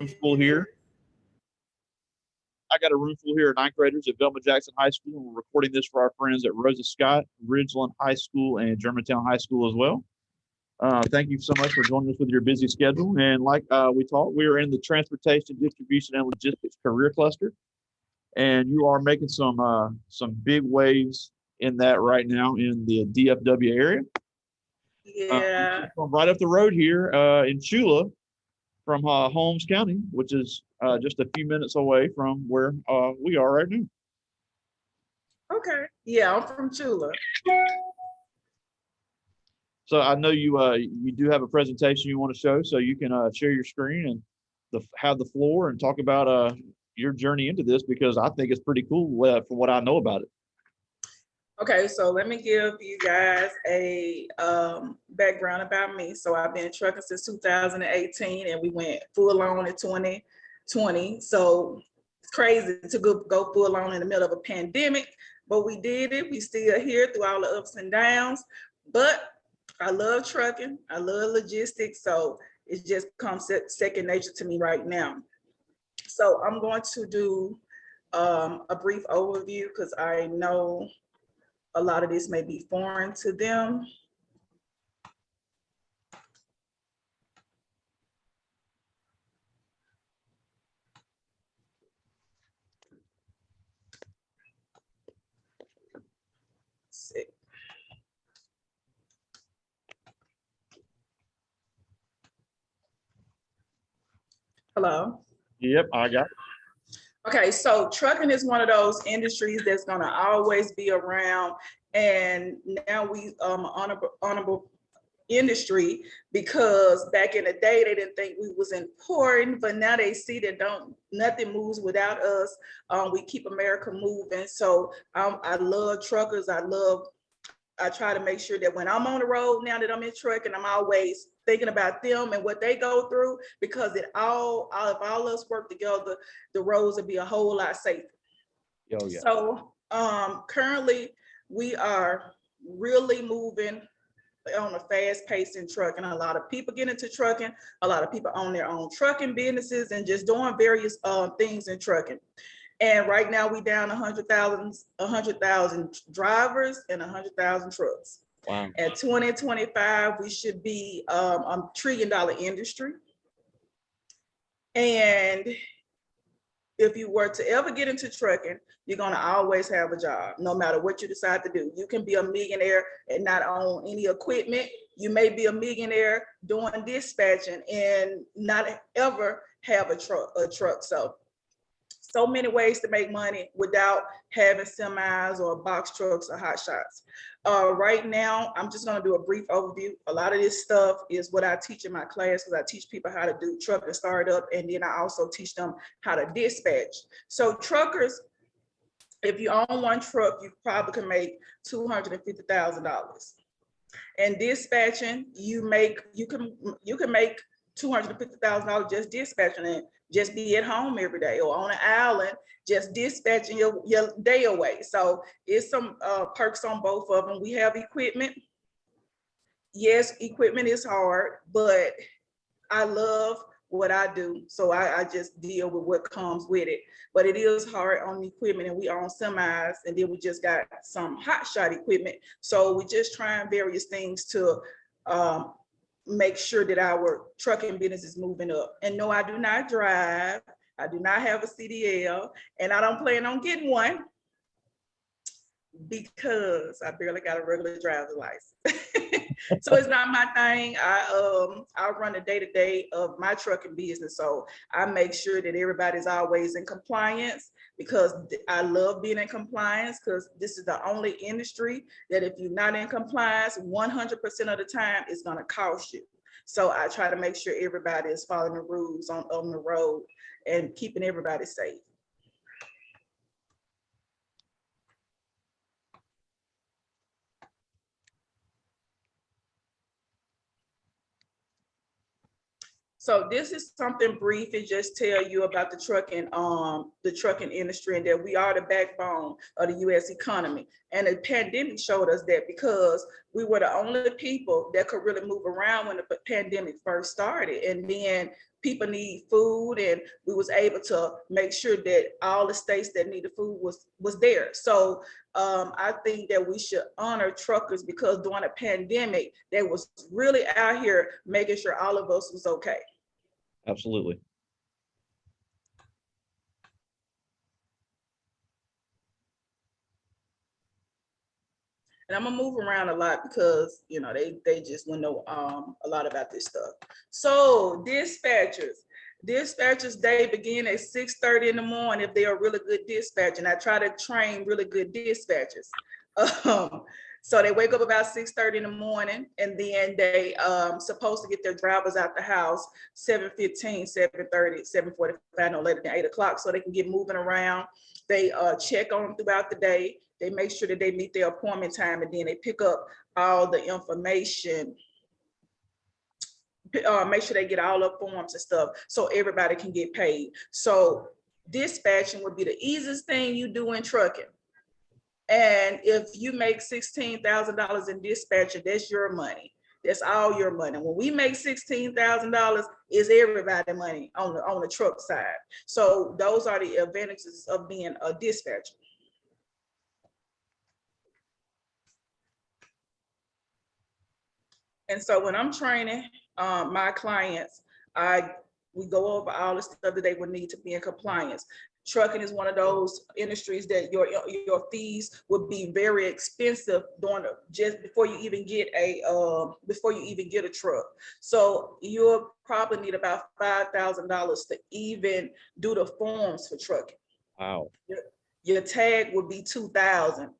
Room full here. I got a room full here of ninth graders at Velma Jackson High School, and we're recording this for our friends at Rosa Scott, Ridgeland High School, and Germantown High School as well. Thank you so much for joining us with your busy schedule. And like we talked, we are in the Transportation, Distribution, and Logistics Career Cluster, and you are making some big waves in that right now in the DFW area. Yeah. From right up the road here in Chula, from Holmes County, which is just a few minutes away from where we are right now. Okay. Yeah, I'm from Chula. So I know you do have a presentation you want to show, so you can share your screen and have the floor and talk about your journey into this, because I think it's pretty cool from what I know about it. Okay, so let me give you guys a background about me. So I've been trucking since 2018, and we went full on in 2020. So it's crazy to go full on in the middle of a pandemic, but we did it. We still here through all the ups and downs. But I love trucking. I love logistics. So it's just come second nature to me right now. So I'm going to do a brief overview because I know a lot of this may be foreign to them. Hello. Yep, I got it. Okay, so trucking is one of those industries that's gonna always be around, and now we honorable industry, because back in the day they didn't think we was important, but now they see that nothing moves without us. We keep America moving. So I love truckers. I try to make sure that when I'm on the road now that I'm in trucking, I'm always thinking about them and what they go through, because if all of us work together, the roads will be a whole lot safer. Oh, yeah. So currently we are really moving on a fast pace in trucking. A lot of people get into trucking. A lot of people own their own trucking businesses and just doing various things in trucking. And right now we down 100,000 drivers and 100,000 trucks. Wow. At 2025, we should be a $1 trillion industry. And if you were to ever get into trucking, you're gonna always have a job, no matter what you decide to do. You can be a millionaire and not own any equipment. You may be a millionaire doing dispatching and not ever have a truck. So many ways to make money without having semis or box trucks or hot shots. Right now, I'm just gonna do a brief overview. A lot of this stuff is what I teach in my class, because I teach people how to do truck and startup, and then I also teach them how to dispatch. So truckers, if you own one truck, you probably can make $250,000. And dispatching, you can make $250,000 just dispatching it. Just be at home every day or on an island, just dispatching your day away. So it's some perks on both of them. We have equipment. Yes, equipment is hard, but I love what I do. So I just deal with what comes with it. But it is hard on the equipment, and we own semis, and then we just got some hot shot equipment. So we just trying various things to make sure that our trucking business is moving up. And no, I do not drive. I do not have a CDL, and I don't plan on getting one because I barely got a regular driver's license. So it's not my thing. I run the day-to-day of my trucking business. So I make sure that everybody's always in compliance, because I love being in compliance, because this is the only industry that if you're not in compliance, 100% of the time it's gonna cost you. So I try to make sure everybody is following the rules on the road and keeping everybody safe. So this is something brief and just tell you about the trucking industry, and that we are the backbone of the U.S. economy. And the pandemic showed us that, because we were the only people that could really move around when the pandemic first started. And then people need food, and we was able to make sure that all the states that needed food was there. So I think that we should honor truckers, because during the pandemic, they was really out here making sure all of us was okay. Absolutely. And I'm gonna move around a lot because they just want to know a lot about this stuff. So dispatchers day begin at 6:30 in the morning if they are really good dispatcher. And I try to train really good dispatchers. So they wake up about 6:30 in the morning, and then they supposed to get their drivers out the house 7:15, 7:30, 7:45, no later than 8 o'clock, so they can get moving around. They check on them throughout the day. They make sure that they meet their appointment time, and then they pick up all the information, make sure they get all the forms and stuff so everybody can get paid. So dispatching would be the easiest thing you do in trucking. And if you make $16,000 in dispatching, that's your money. That's all your money. When we make $16,000, it's everybody money on the truck side. So those are the advantages of being a dispatcher. And so when I'm training my clients, we go over all the stuff that they would need to be in compliance. Trucking is one of those industries that your fees would be very expensive just before you even get a truck. So you'll probably need about $5,000 to even do the forms for trucking. Wow. Your tag would be $2,000.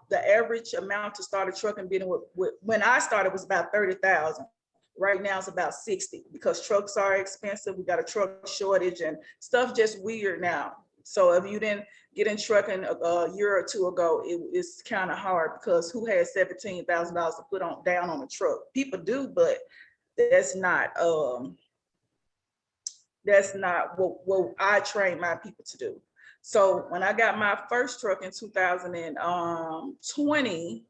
The average amount to start a trucking business when I started was about $30,000. Right now it's about 60 because trucks are expensive. We got a truck shortage and stuff just weird now. So if you didn't get in trucking a year or two ago, it's kind of hard because who has $17,000 to put down on a truck? People do, but that's not what I train my people to do. So when I got my first truck in 2020,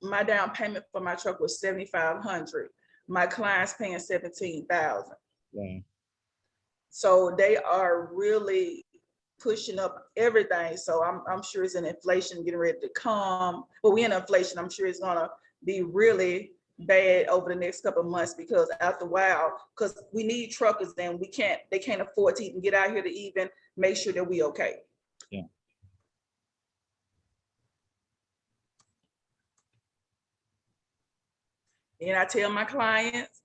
my down payment for my truck was $7,500. My clients paying $17,000. Yeah. So they are really pushing up everything. So I'm sure it's an inflation getting ready to come. But we in inflation. I'm sure it's gonna be really bad over the next couple of months, because after a while, because we need truckers, then they can't afford to even get out here to even make sure that we okay. Yeah. And I tell my clients,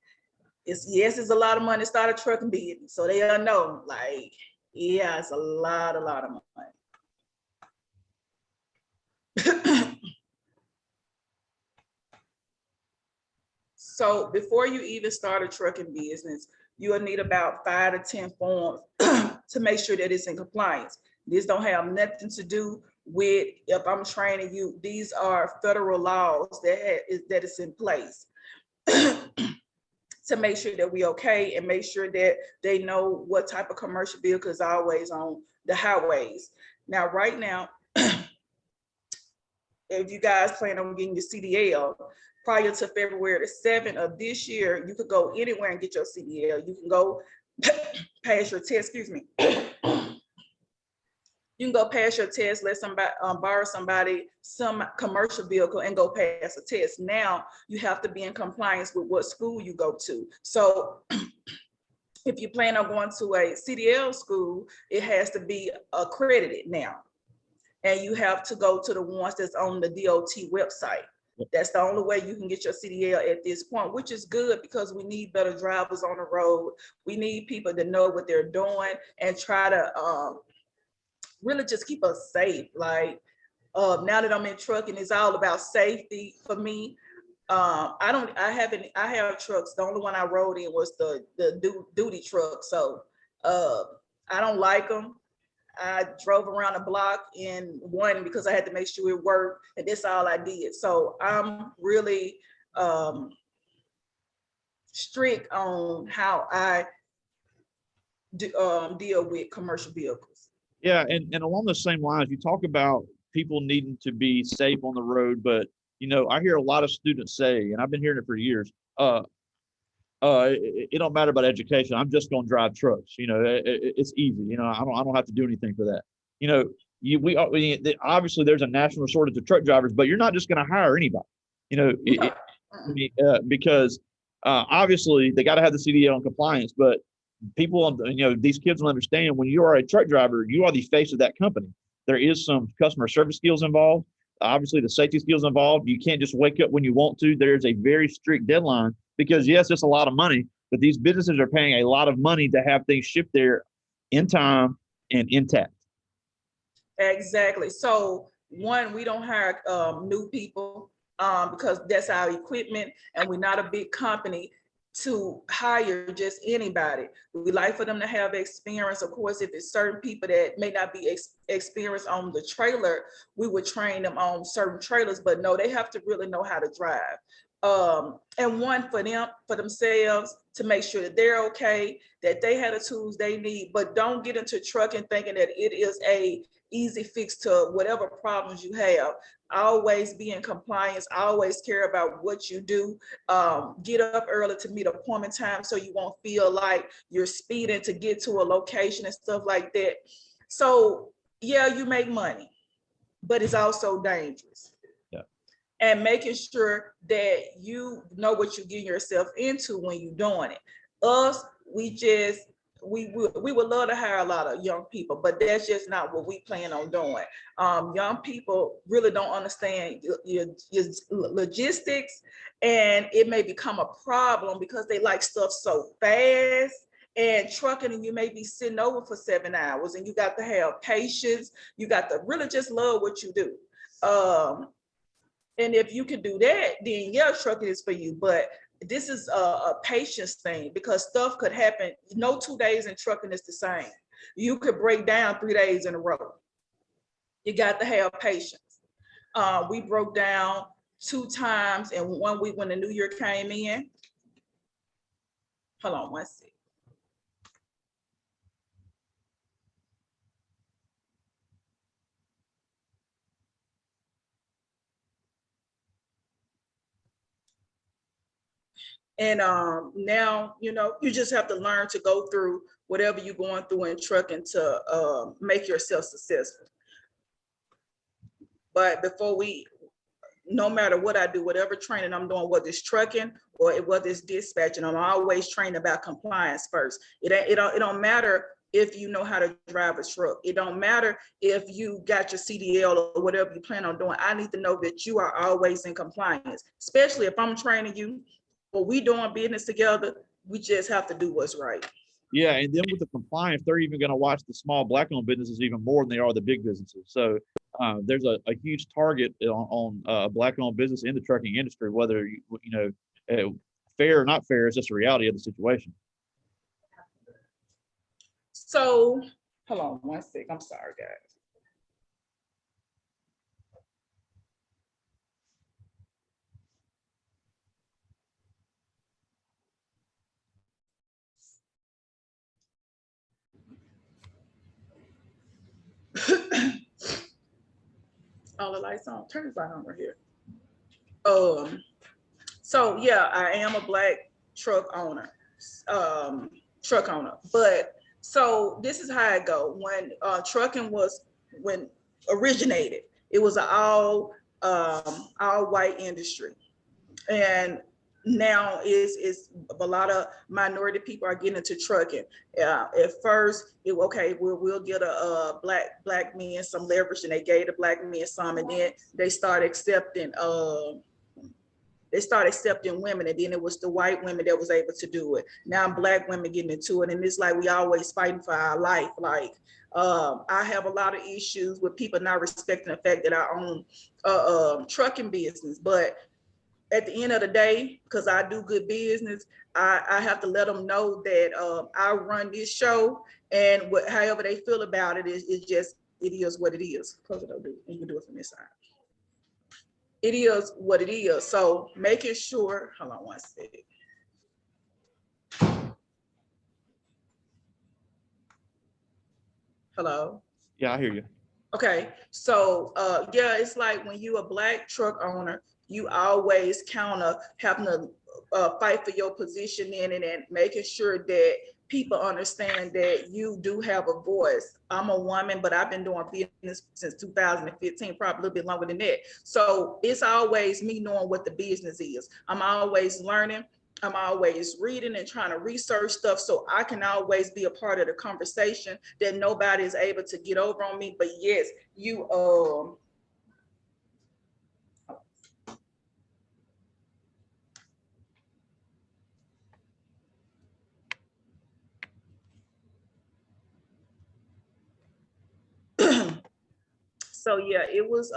it's a lot of money to start a trucking business. So they all know, like, yeah, it's a lot of money. So before you even start a trucking business, you'll need about 5 to 10 forms to make sure that it's in compliance. This don't have nothing to do with if I'm training you. These are federal laws that is in place to make sure that we okay, and make sure that they know what type of commercial vehicle is always on the highways. Now, right now, if you guys plan on getting your CDL, prior to February the 7th of this year, you could go anywhere and get your CDL. You can go pass your test, excuse me. You can go pass your test, let somebody borrow some commercial vehicle and go pass a test. Now you have to be in compliance with what school you go to. So if you plan on going to a CDL school, it has to be accredited now. And you have to go to the ones that's on the DOT website. That's the only way you can get your CDL at this point, which is good because we need better drivers on the road. We need people to know what they're doing and try to really just keep us safe. Like now that I'm in trucking, it's all about safety for me. I have trucks. The only one I rode in was the duty truck. So I don't like them. I drove around the block in one because I had to make sure it worked, and that's all I did. So I'm really strict on how I deal with commercial vehicles. Yeah, and along the same lines, you talk about people needing to be safe on the road, but I hear a lot of students say, and I've been hearing it for years, uh, it don't matter about education. I'm just going to drive trucks. It's easy. I don't have to do anything for that. You know, obviously there's a national shortage of truck drivers, but you're not just going to hire anybody. You know, No. because obviously they got to have the CDL and compliance, but people, these kids will understand when you are a truck driver, you are the face of that company. There is some customer service skills involved. Obviously, the safety skills involved. You can't just wake up when you want to. There's a very strict deadline because, yes, it's a lot of money, but these businesses are paying a lot of money to have things shipped there in time and intact. Exactly. So one, we don't hire new people because that's our equipment, and we're not a big company to hire just anybody. We like for them to have experience. Of course, if it's certain people that may not be experienced on the trailer, we would train them on certain trailers, but no, they have to really know how to drive. And one, for themselves, to make sure that they're okay, that they have the tools they need, but don't get into trucking thinking that it is a easy fix to whatever problems you have. Always be in compliance, always care about what you do. Get up early to meet appointment time so you won't feel like you're speeding to get to a location and stuff like that. So yeah, you make money, but it's also dangerous. Yeah. And making sure that you know what you're getting yourself into when you're doing it. Us, we would love to hire a lot of young people, but that's just not what we plan on doing. Young people really don't understand your logistics, and it may become a problem because they like stuff so fast. And trucking, and you may be sitting over for 7 hours, and you got to have patience. You got to really just love what you do. And if you can do that, then yeah, trucking is for you. But this is a patience thing because stuff could happen. No 2 days in trucking is the same. You could break down 3 days in a row. You got to have patience. We broke down 2 times in 1 week when the new year came in. Hold on one second. And now, you just have to learn to go through whatever you're going through in trucking to make yourself successful. But no matter what I do, whatever training I'm doing, whether it's trucking or whether it's dispatching, I'm always trained about compliance first. It don't matter if you know how to drive a truck. It don't matter if you got your CDL or whatever you plan on doing. I need to know that you are always in compliance, especially if I'm training you. But we doing business together, we just have to do what's right. Yeah, and then with the compliance, they're even going to watch the small black-owned businesses even more than they are the big businesses. So there's a huge target on black-owned business in the trucking industry, whether fair or not fair is just a reality of the situation. So hold on one sec. I'm sorry, guys. All the lights on. Turn this light on right here. So yeah, I am a black truck owner. But so this is how it go. When trucking when originated, it was an all white industry, and now is a lot of minority people are getting into trucking. At first, we'll get a black men some leverage, and they gave the black men some, and then they started accepting women, and then it was the white women that was able to do it. Now black women getting into it, and it's like we always fighting for our life. Like I have a lot of issues with people not respecting the fact that I own trucking business, but at the end of the day, because I do good business, I have to let them know that I run this show, and however they feel about it is it is what it is. Close it up, dude. You can do it from this side. It is what it is. So making sure, hold on one second. Hello? Yeah, I hear you. Okay, so yeah, it's like when you a black truck owner, you always kind of having to fight for your position in it and making sure that people understand that you do have a voice. I'm a woman, but I've been doing business since 2015, probably a little bit longer than that. So it's always me knowing what the business is. I'm always learning. I'm always reading and trying to research stuff so I can always be a part of the conversation that nobody is able to get over on me. But yes, you so yeah, it was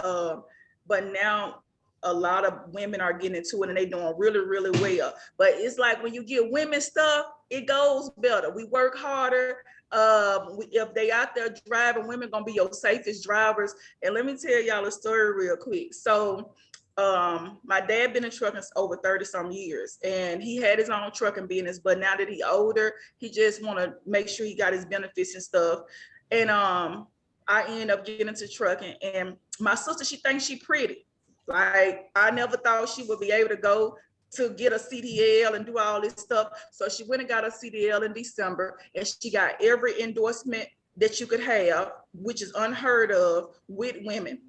but now a lot of women are getting into it and they doing really, really well. But it's like when you get women stuff, it goes better. We work harder. If they out there driving, women gonna be your safest drivers. And let me tell y'all a story real quick. So my dad been in trucking over 30 some years, and he had his own trucking business, but now that he older, he just want to make sure he got his benefits and stuff. And I end up getting into trucking, and my sister, she thinks she pretty. Like, I never thought she would be able to go to get a CDL and do all this stuff. So she went and got a CDL in December, and she got every endorsement that you could have, which is unheard of with women.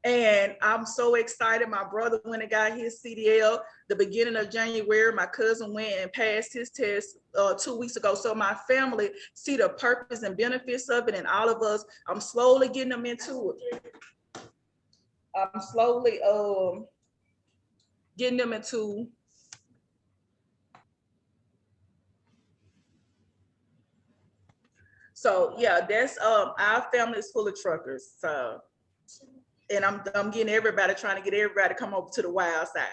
And I'm so excited. My brother went and got his CDL the beginning of January. My cousin went and passed his test 2 weeks ago. So my family see the purpose and benefits of it, and all of us, I'm slowly getting them into it. I'm slowly getting them into so yeah, that's our family is full of truckers. So, and I'm getting everybody, trying to get everybody to come over to the wild side.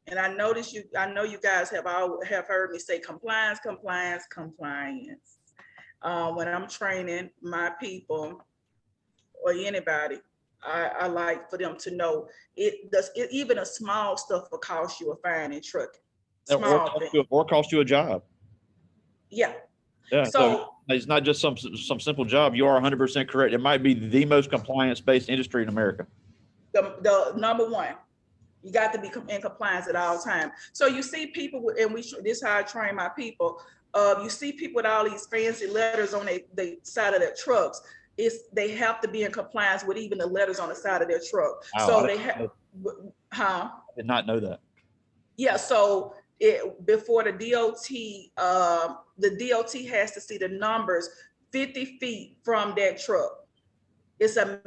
And I know you guys have heard me say compliance, compliance, compliance. When I'm training my people or anybody, I like for them to know even a small stuff will cost you a fine in trucking. Or cost you a job. Yeah. Yeah. So it's not just some simple job. You are 100% correct. It might be the most compliance-based industry in America. The number one. You got to be in compliance at all times. So you see people, and this is how I train my people. You see people with all these fancy letters on the side of their trucks. They have to be in compliance with even the letters on the side of their truck. Wow, so they have, I did not know that. Yeah. So before the DOT has to see the numbers 50 feet from that truck. It's a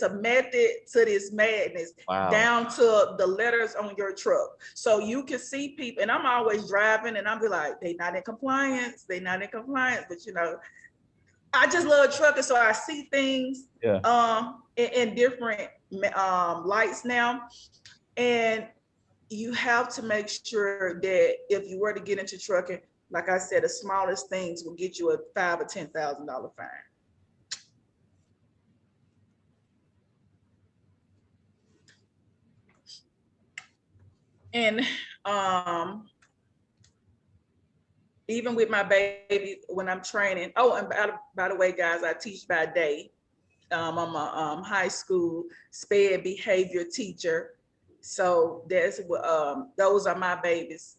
method to this madness. Wow. Down to the letters on your truck. So you can see people, and I'm always driving and I'll be like, they not in compliance. They not in compliance. But I just love trucking. So I see things in different lights now. And you have to make sure that if you were to get into trucking, like I said, the smallest things will get you a $5,000 or $10,000 fine. And even with my baby, when I'm training, and by the way, guys, I teach by day. I'm a high school SPED behavior teacher. So that's what those are my babies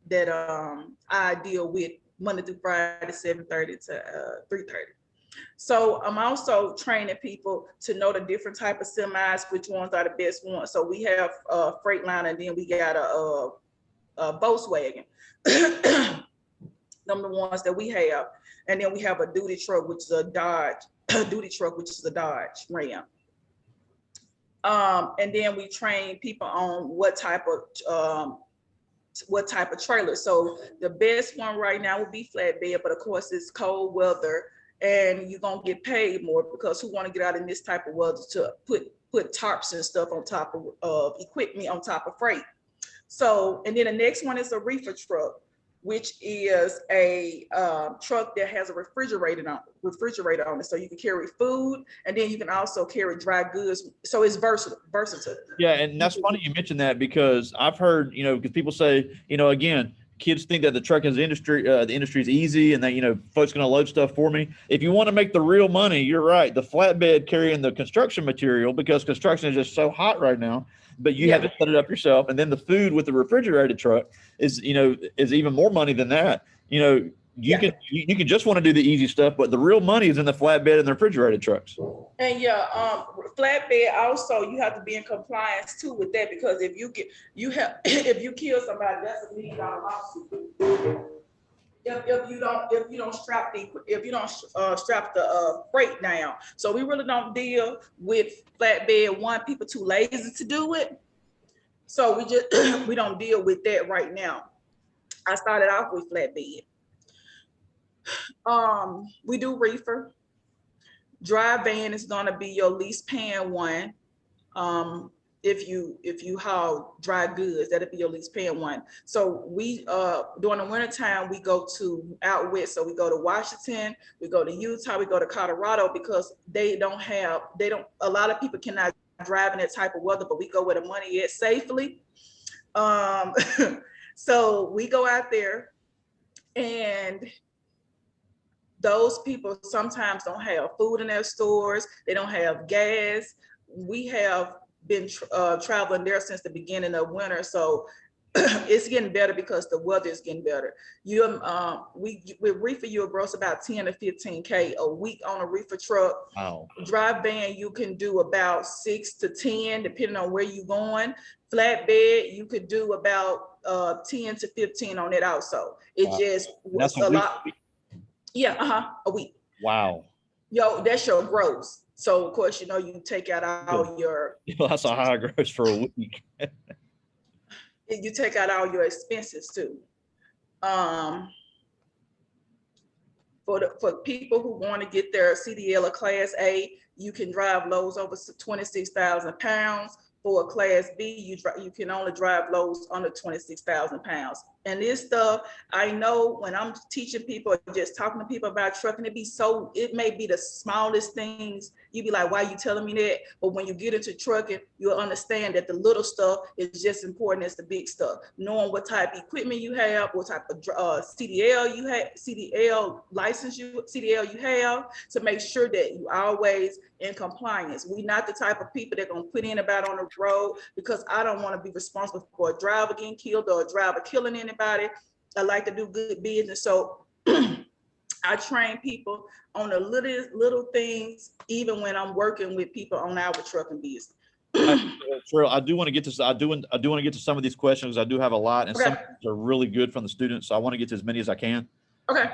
that I deal with Monday through Friday, 7:30 to 3:30. So I'm also training people to know the different type of semis, which ones are the best ones. So we have a Freightliner, and then we got a Volkswagen. Them the ones that we have. And then we have a duty truck, which is a Dodge, which is a Dodge Ram. And then we train people on what type of trailer. So the best one right now would be flatbed, but of course it's cold weather and you're gonna get paid more because who want to get out in this type of weather to put tarps and stuff on top of equipment on top of freight. So, and then the next one is a reefer truck, which is a truck that has a refrigerator on it. So you can carry food and then you can also carry dry goods. So it's versatile. Yeah. And that's funny you mentioned that because I've heard, because people say, again, kids think that the trucking industry, the industry is easy and that, folks going to load stuff for me. If you want to make the real money, you're right. The flatbed carrying the construction material, because construction is just so hot right now, but you have to set it up yourself. And then the food with the refrigerated truck is even more money than that. You can just want to do the easy stuff, but the real money is in the flatbed and the refrigerated trucks. And flatbed also, you have to be in compliance too with that, because if you if you kill somebody, that's a $1 million lawsuit. If you don't strap the freight down. So we really don't deal with flatbed. One, people too lazy to do it. So we don't deal with that right now. I started off with flatbed. We do reefer. Dry van is gonna be your least paying one. If you haul dry goods, that'll be your least paying one. So we during the wintertime, we go to out west. So we go to Washington, we go to Utah, we go to Colorado, because a lot of people cannot drive in that type of weather, but we go where the money is safely. So we go out there, and those people sometimes don't have food in their stores. They don't have gas. We have been traveling there since the beginning of winter. So it's getting better because the weather is getting better. With reefer, you'll gross about 10 to 15K a week on a reefer truck. Wow. Dry van, you can do about 6 to 10, depending on where you're going. Flatbed, you could do about 10 to 15 on it also. It just was a lot. Yeah, a week. Wow. That's your gross. So of course, you take out all your. That's a high gross for a week. You take out all your expenses too. For people who want to get their CDL or Class A, you can drive loads over 26,000 pounds. For a Class B, you can only drive loads under 26,000 pounds. And this stuff, I know when I'm teaching people, or just talking to people about trucking, it may be the smallest things. You'd be like, why are you telling me that? But when you get into trucking, you'll understand that the little stuff is just important as the big stuff. Knowing what type of equipment you have, what type of CDL you have, CDL license CDL you have, to make sure that you always in compliance. We're not the type of people that are gonna put anybody on the road, because I don't want to be responsible for a driver getting killed or a driver killing anybody. I like to do good business. So I train people on the little things, even when I'm working with people on our trucking business. Cherrell, I do want to get to I do want to get to some of these questions. I do have a lot, and some of these are really good from the students. So I want to get to as many as I can. Okay.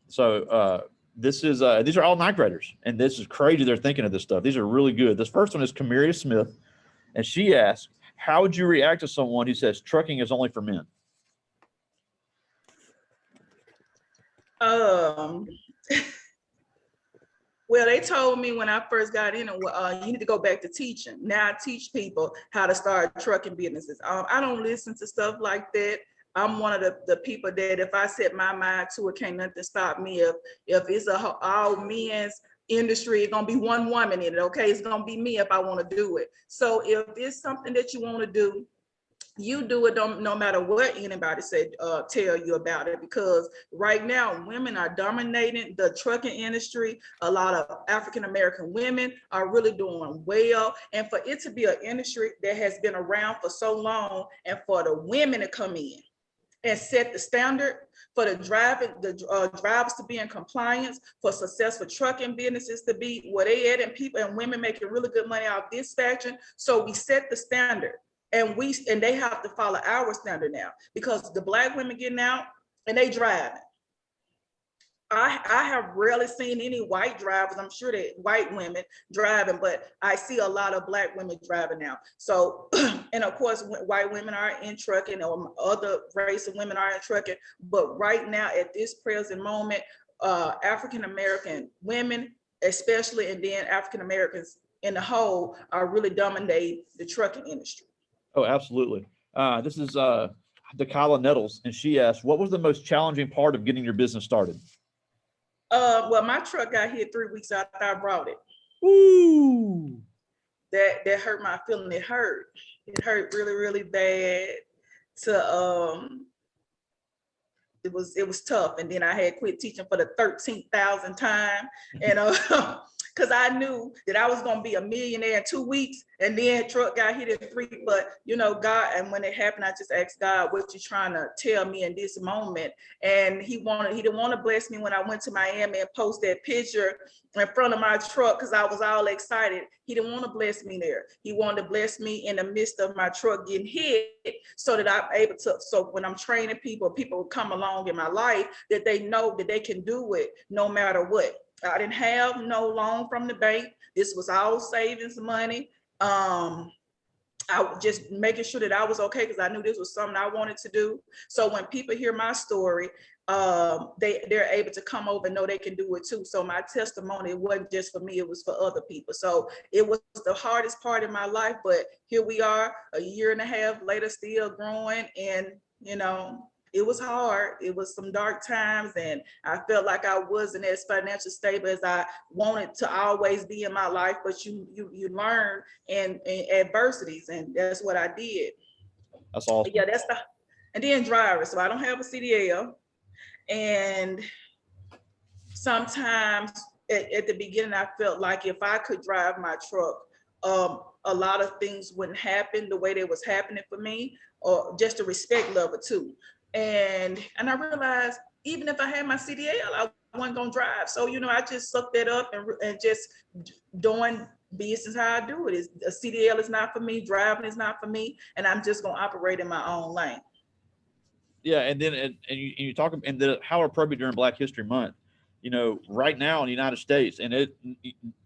So these are all ninth graders, and this is crazy. They're thinking of this stuff. These are really good. This first one is Camaria Smith, and she asks, how would you react to someone who says trucking is only for men? Well, they told me when I first got in, you need to go back to teaching. Now I teach people how to start trucking businesses. I don't listen to stuff like that. I'm one of the people that if I set my mind to it, can't nothing stop me. If it's all men's industry, it's gonna be one woman in it. Okay, it's gonna be me if I want to do it. So if it's something that you want to do, you do it, no matter what anybody said, tell you about it, because right now women are dominating the trucking industry. A lot of African-American women are really doing well. And for it to be an industry that has been around for so long, and for the women to come in and set the standard for the drivers to be in compliance, for successful trucking businesses to be where they at, and people and women making really good money out dispatching. So we set the standard. And they have to follow our standard now, because the Black women getting out and they driving. I have rarely seen any white drivers. I'm sure that white women driving, but I see a lot of Black women driving now. So, and of course, white women are in trucking, or other race of women are in trucking. But right now, at this present moment, African-American women, especially, and then African-Americans in the whole, are really dominating the trucking industry. Oh, absolutely. This is Dakala Nettles, and she asked, what was the most challenging part of getting your business started? Well, my truck got hit 3 weeks after I brought it. Ooh. That hurt my feeling. It hurt really, really bad to was tough. And then I had quit teaching for the 13,000th time. And because I knew that I was going to be a millionaire in 2 weeks, and then truck got hit in 3. But God, and when it happened, I just asked God, what you trying to tell me in this moment? And he didn't want to bless me when I went to Miami and post that picture in front of my truck because I was all excited. He didn't want to bless me there. He wanted to bless me in the midst of my truck getting hit, so that I'm able to, so when I'm training people come along in my life, that they know that they can do it no matter what. I didn't have no loan from the bank. This was all savings money. I was just making sure that I was okay because I knew this was something I wanted to do. So when people hear my story, they're able to come over and know they can do it too. So my testimony, it wasn't just for me, it was for other people. So it was the hardest part of my life, but here we are a year and a half later, still growing. And it was hard. It was some dark times, and I felt like I wasn't as financially stable as I wanted to always be in my life. But you learn in adversities, and that's what I did. That's awesome. Yeah, and then driver. So I don't have a CDL, and sometimes at the beginning, I felt like if I could drive my truck, a lot of things wouldn't happen the way they was happening for me, or just the respect level too. And I realized even if I had my CDL, I wasn't gonna drive. So I just sucked that up and just doing business how I do it. A CDL is not for me, driving is not for me, and I'm just gonna operate in my own lane. Yeah, and then and you talk and how appropriate during Black History Month. Right now in the United States, and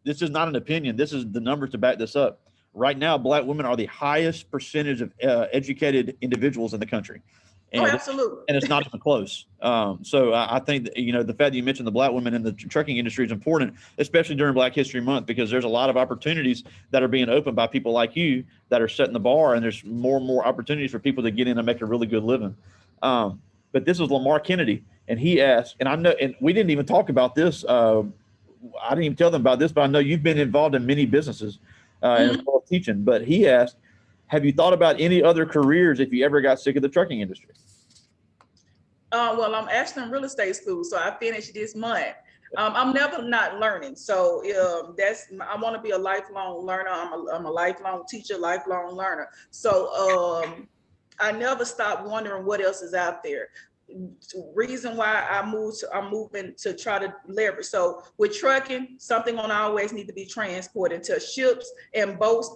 this is not an opinion. This is the numbers to back this up. Right now, Black women are the highest percentage of educated individuals in the country. Oh, absolutely. And it's not even close. So I think that, the fact that you mentioned the Black women in the trucking industry is important, especially during Black History Month, because there's a lot of opportunities that are being opened by people like you that are setting the bar, and there's more and more opportunities for people to get in and make a really good living. But this was Lamar Kennedy, and he asked, and I know, and we didn't even talk about this. I didn't even tell them about this, but I know you've been involved in many businesses and as well as teaching. But he asked, have you thought about any other careers if you ever got sick of the trucking industry? Well, I'm actually in real estate school, so I finished this month. I'm never not learning. So I want to be a lifelong learner. I'm a lifelong teacher, lifelong learner. So I never stop wondering what else is out there. Reason why I'm moving to try to leverage. So with trucking, something gonna always need to be transported to ships and boats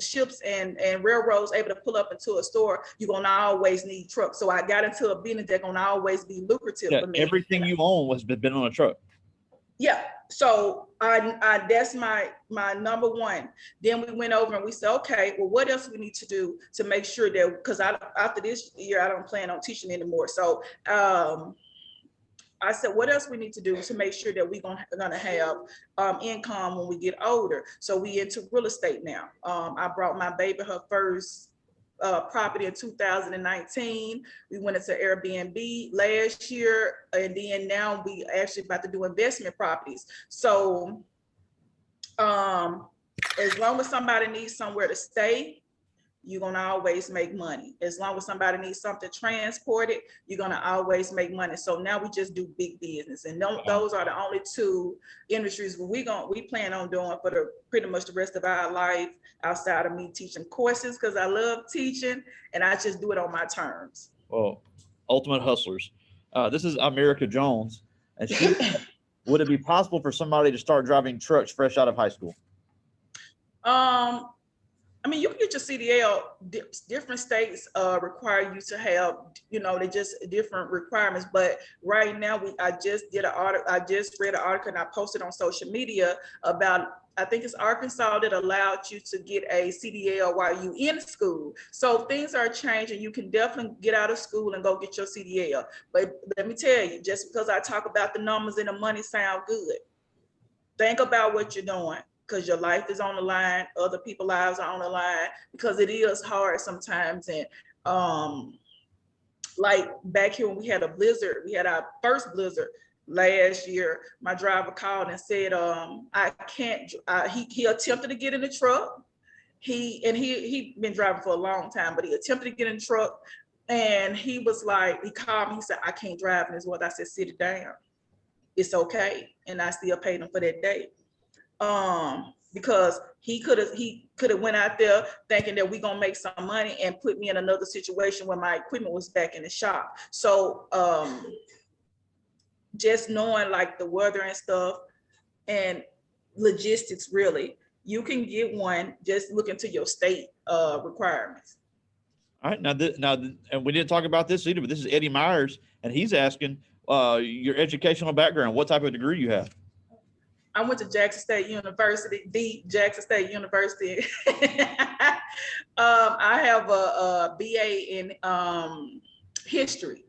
ships and railroads able to pull up into a store. You're gonna always need trucks. So I got into a business that's gonna always be lucrative for me. Everything you own was been on a truck. Yeah. So I that's my number one. Then we went over and we said, okay, well, what else we need to do to make sure that, because after this year, I don't plan on teaching anymore. So I said, what else we need to do to make sure that we're gonna have income when we get older? So we into real estate now. I brought my baby her first property in 2019. We went into Airbnb last year, and then now we actually about to do investment properties. So as long as somebody needs somewhere to stay, you're gonna always make money. As long as somebody needs something transported, you're gonna always make money. So now we just do big business, and those are the only two industries we plan on doing for pretty much the rest of our life, outside of me teaching courses, because I love teaching and I just do it on my terms. Well, ultimate hustlers. This is America Jones, and she would it be possible for somebody to start driving trucks fresh out of high school? I mean, you can get your CDL. Different states require you to have, they just different requirements. But right now, I just read an article and I posted on social media about, I think it's Arkansas that allowed you to get a CDL while you in school. So things are changing. You can definitely get out of school and go get your CDL. But let me tell you, just because I talk about the numbers and the money sound good, think about what you're doing, because your life is on the line, other people's lives are on the line, because it is hard sometimes. And like back here when we had a blizzard, we had our first blizzard last year, my driver called and said, I can't, he attempted to get in the truck. He'd been driving for a long time, but he attempted to get in the truck. And he was like, he called me, he said, I can't drive in this weather. I said, sit it down. It's okay. And I still paid him for that day. Because he could have went out there thinking that we gonna make some money and put me in another situation where my equipment was back in the shop. So just knowing like the weather and stuff and logistics, really, you can get one. Just look into your state requirements. All right, and we didn't talk about this either, but this is Eddie Myers, and he's asking your educational background, what type of degree you have. I went to Jackson State University, the Jackson State University. I have a BA in history.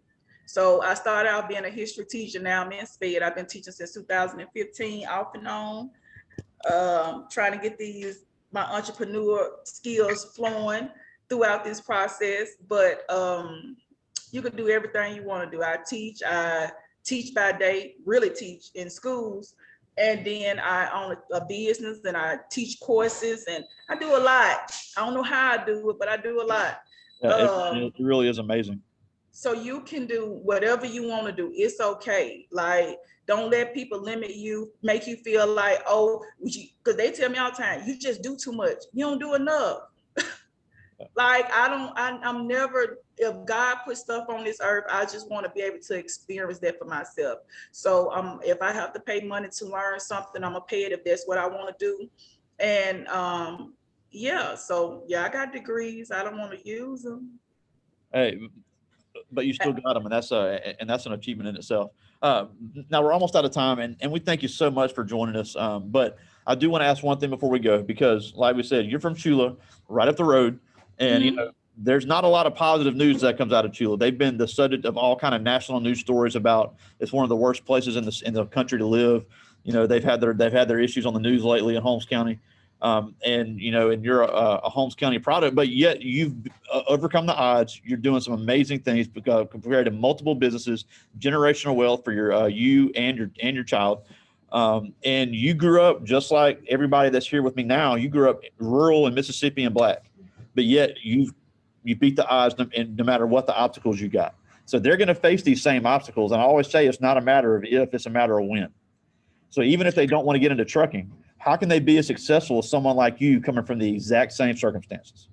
So I started out being a history teacher. Now I'm in SPED. I've been teaching since 2015, off and on, trying to get my entrepreneur skills flowing throughout this process. But you can do everything you want to do. I teach by day, really teach in schools. And then I own a business and I teach courses and I do a lot. I don't know how I do it, but I do a lot. It really is amazing. So you can do whatever you want to do. It's okay. Like, don't let people limit you, make you feel like, oh, because they tell me all the time, you just do too much. You don't do enough. Like, I'm never, if God put stuff on this earth, I just want to be able to experience that for myself. So if I have to pay money to learn something, I'm gonna pay it if that's what I want to do. And yeah, so yeah, I got degrees. I don't want to use them. Hey, but you still got them, and that's an achievement in itself. Now we're almost out of time, and we thank you so much for joining us. But I do want to ask one thing before we go, because like we said, you're from Chula, right up the road. And, Mm-hmm. there's not a lot of positive news that comes out of Chula. They've been the subject of all kind of national news stories about it's one of the worst places in the country to live. They've had their issues on the news lately in Holmes County. And you're a Holmes County product, but yet you've overcome the odds. You're doing some amazing things compared to multiple businesses, generational wealth for you and your child. And you grew up just like everybody that's here with me now. You grew up rural in Mississippi and black, but yet you beat the odds, and no matter what the obstacles you got. So they're going to face these same obstacles. And I always say it's not a matter of if, it's a matter of when. So even if they don't want to get into trucking, how can they be as successful as someone like you coming from the exact same circumstances?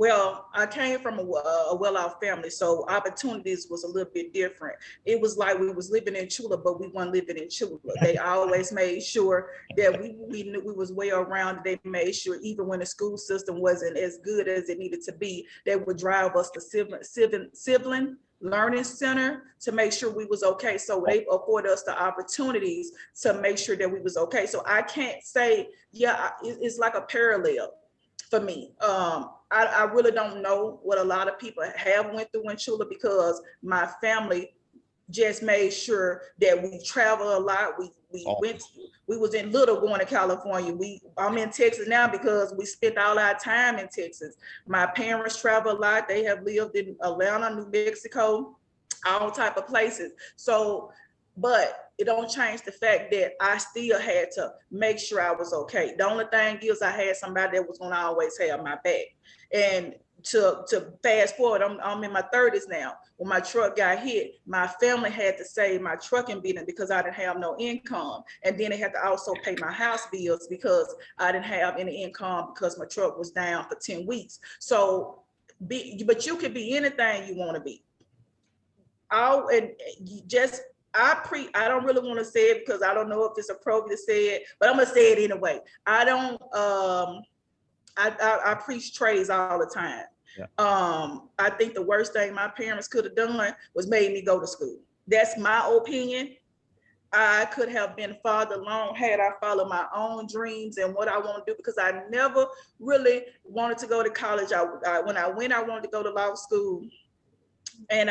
Well, I came from a well-off family, so opportunities was a little bit different. It was like we was living in Chula, but we weren't living in Chula. They always made sure that we knew we was well around. They made sure even when the school system wasn't as good as it needed to be, they would drive us to Sibling Learning Center to make sure we was okay. So they afforded us the opportunities to make sure that we was okay. So I can't say, yeah, it's like a parallel for me. I really don't know what a lot of people have went through in Chula, because my family just made sure that we travel a lot. We was in Little going to California. I'm in Texas now because we spent all our time in Texas. My parents travel a lot. They have lived in Atlanta, New Mexico, all type of places. So, but it don't change the fact that I still had to make sure I was okay. The only thing is I had somebody that was gonna always have my back. And to fast forward, I'm in my 30s now. When my truck got hit, my family had to save my trucking business because I didn't have no income. And then they had to also pay my house bills because I didn't have any income because my truck was down for 10 weeks. So, but you could be anything you want to be. I don't really want to say it because I don't know if it's appropriate to say it, but I'm gonna say it anyway. I preach trades all the time. Yeah. I think the worst thing my parents could have done was made me go to school. That's my opinion. I could have been farther along had I followed my own dreams and what I want to do, because I never really wanted to go to college. When I went, I wanted to go to law school. And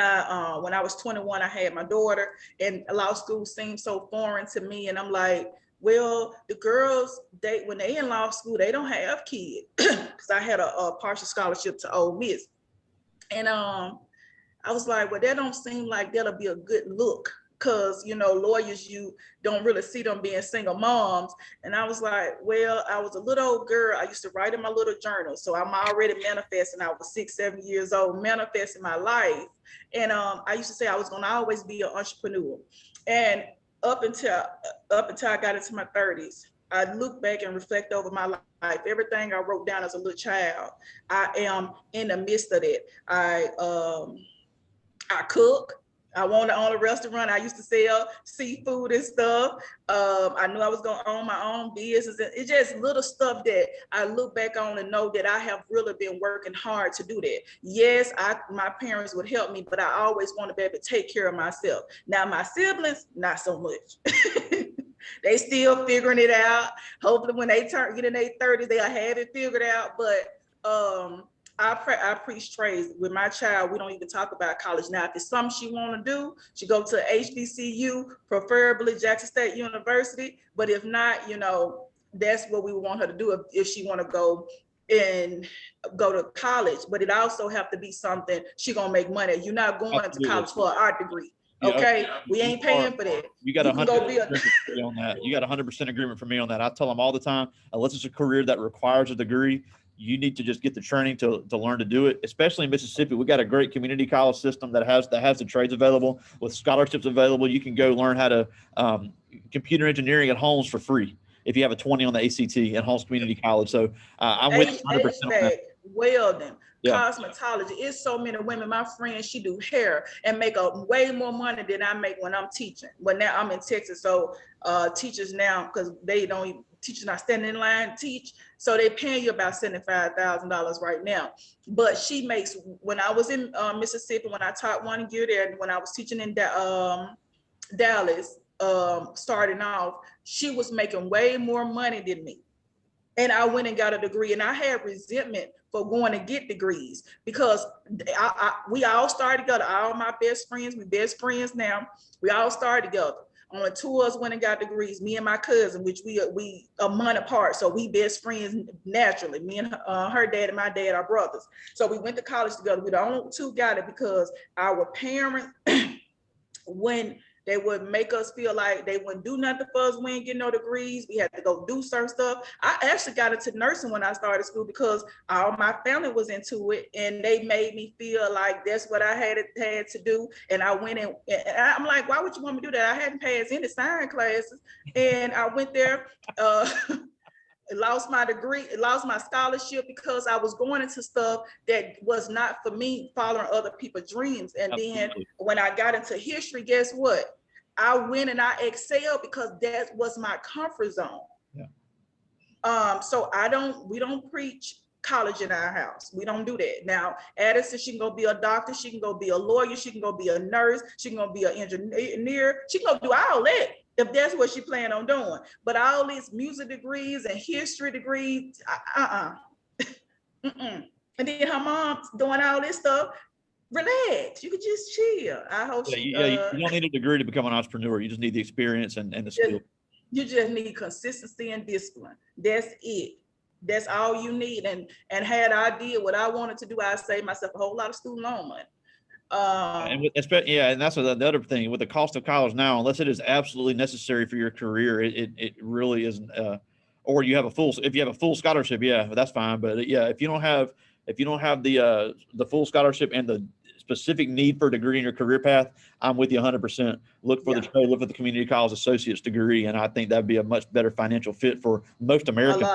when I was 21, I had my daughter, and law school seemed so foreign to me. And I'm like, well, the girls, when they in law school, they don't have kids, because I had a partial scholarship to Ole Miss. And I was like, well, that don't seem like that'll be a good look because, you know, lawyers, you don't really see them being single moms. And I was like, well, I was a little old girl. I used to write in my little journal. So I'm already manifesting. I was 6, 7 years old, manifesting my life. And I used to say I was going to always be an entrepreneur. And up until I got into my 30s, I look back and reflect over my life. Everything I wrote down as a little child, I am in the midst of it. I cook. I wanted to own a restaurant. I used to sell seafood and stuff. I knew I was going to own my own business. It's just little stuff that I look back on and know that I have really been working hard to do that. Yes, my parents would help me, but I always want to be able to take care of myself. Now, my siblings, not so much. They still figuring it out. Hopefully when they get in their 30s, they'll have it figured out. But I preach trades. With my child, we don't even talk about college. Now, if it's something she want to do, she go to HBCU, preferably Jackson State University. But if not, you know, that's what we want her to do if she want to go to college. But it also have to be something she gonna make money. You're not going to college for an art degree. Okay, we ain't paying for that. You got 100% on that. You got 100% agreement from me on that. I tell them all the time, unless it's a career that requires a degree, you need to just get the training to learn to do it. Especially in Mississippi, we got a great community college system that has the trades available with scholarships available. You can go learn how to computer engineering at Holmes for free if you have a 20 on the ACT at Holmes Community College. So I'm with 100% on that. Welding, cosmetology. It's so many women. My friend, she do hair and make way more money than I make when I'm teaching. But now I'm in Texas, so teachers now, because they don't even, teachers not standing in line to teach, so they paying you about $75,000 right now. But she makes, when I was in Mississippi, when I taught 1 year there, and when I was teaching in Dallas, starting off, she was making way more money than me. And I went and got a degree, and I had resentment for going to get degrees because we all started together. All my best friends, we best friends now. We all started together. Only 2 of us went and got degrees, me and my cousin, which we a month apart. So we best friends naturally. Me and her dad and my dad are brothers. So we went to college together. We the only 2 got it because our parents, when they would make us feel like they wouldn't do nothing for us. We ain't getting no degrees. We had to go do certain stuff. I actually got into nursing when I started school because all my family was into it, and they made me feel like that's what I had to do. And I went and I'm like, why would you want me to do that? I hadn't passed any science classes, and I went there. Lost my degree, lost my scholarship because I was going into stuff that was not for me, following other people's dreams. And then when I got into history, guess what? I went and I excelled because that was my comfort zone. Yeah. So we don't preach college in our house. We don't do that. Now, Addison, she can go be a doctor, she can go be a lawyer, she can go be a nurse, she can go be an engineer, she can go do all that if that's what she planned on doing. But all these music degrees and history degrees, And then her mom's doing all this stuff. Relax, you could just chill. I hope you don't need a degree to become an entrepreneur. You just need the experience and the skill. You just need consistency and discipline. That's it. That's all you need. And had I did what I wanted to do, I saved myself a whole lot of student loan money. And that's the other thing with the cost of college now. Unless it is absolutely necessary for your career, it really isn't. Or if you have a full scholarship, that's fine. But if you don't have the full scholarship and the specific need for a degree in your career path, I'm with you 100%. Look for look for the community college associate's degree, and I think that'd be a much better financial fit for most Americans.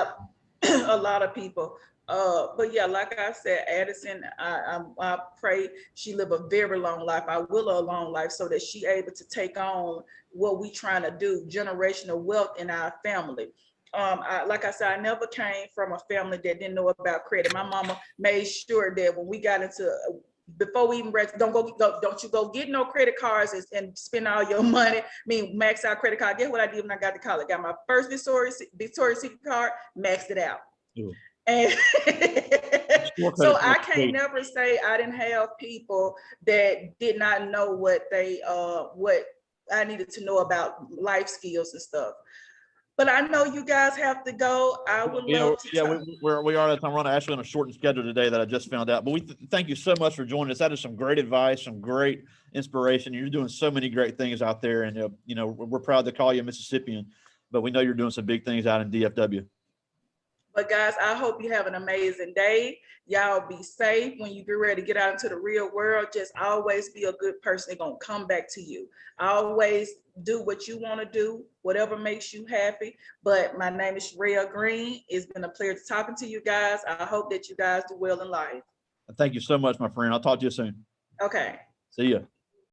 A lot of people. But yeah, like I said, Addison, I pray she live a very long life. I will a long life so that she able to take on what we trying to do, generational wealth in our family. Like I said, I never came from a family that didn't know about credit. My mama made sure that when we got into, before we even don't you go get no credit cards and spend all your money. Max out credit card. Guess what I did when I got to college? Got my first Victoria's Secret card, maxed it out. Ooh. And so I can't never say I didn't have people that did not know what I needed to know about life skills and stuff. But I know you guys have to go. I would love to talk. We are at the time. We're actually on a shortened schedule today that I just found out. But we thank you so much for joining us. That is some great advice, some great inspiration. You're doing so many great things out there, and we're proud to call you a Mississippian. But we know you're doing some big things out in DFW. But guys, I hope you have an amazing day. Y'all be safe when you get ready to get out into the real world. Just always be a good person. They're going to come back to you. Always do what you want to do, whatever makes you happy. But my name is Cherrell Green. It's been a pleasure talking to you guys. I hope that you guys do well in life. Thank you so much, my friend. I'll talk to you soon. Okay. See ya.